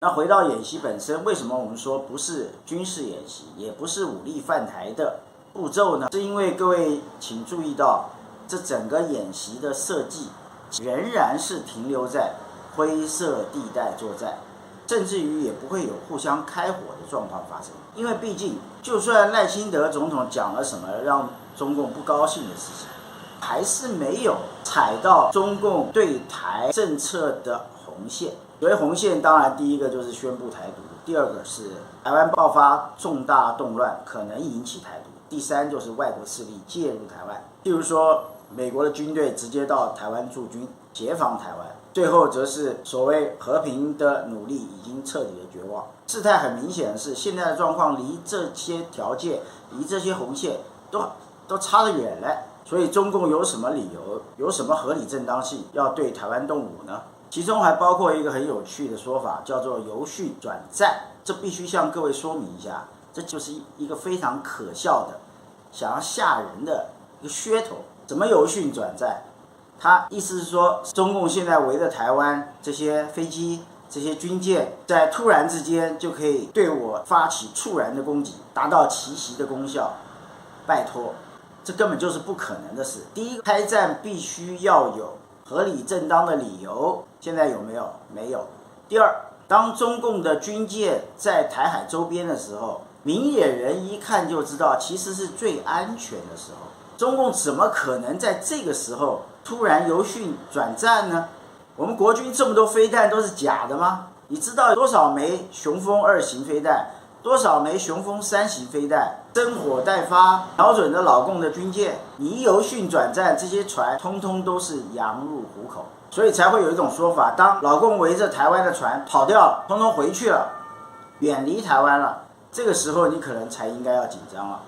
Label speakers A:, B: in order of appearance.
A: 那回到演习本身，为什么我们说不是军事演习，也不是武力犯台的步骤呢？是因为各位请注意到，这整个演习的设计仍然是停留在灰色地带作战，甚至于也不会有互相开火的状况发生。因为毕竟，就算赖清德总统讲了什么让中共不高兴的事情，还是没有踩到中共对台政策的红线。所谓红线，当然第一个就是宣布台独，第二个是台湾爆发重大动乱，可能引起台独，第三就是外国势力介入台湾，譬如说美国的军队直接到台湾驻军，协防台湾。最后则是所谓和平的努力已经彻底的绝望。事态很明显的是，现在的状况离这些条件、离这些红线都差得远了。所以中共有什么理由、有什么合理正当性要对台湾动武呢？其中还包括一个很有趣的说法，叫做由训转战。这必须向各位说明一下，这就是一个非常可笑的、想要吓人的一个噱头。怎么由训转战？他意思是说，中共现在围着台湾，这些飞机、这些军舰，在突然之间就可以对我发起猝然的攻击，达到奇袭的功效。拜托，这根本就是不可能的事。第一个，开战必须要有合理正当的理由，现在有没有？没有。第二，当中共的军舰在台海周边的时候，明眼人一看就知道，其实是最安全的时候。中共怎么可能在这个时候突然由训转战呢？我们国军这么多飞弹都是假的吗？你知道多少枚雄风2型飞弹，多少枚雄风3型飞弹，真火待发，瞄准着老共的军舰，你一由训转战，这些船通通都是羊入虎口。所以才会有一种说法，当老共围着台湾的船跑掉了，通通回去了，远离台湾了，这个时候你可能才应该要紧张了。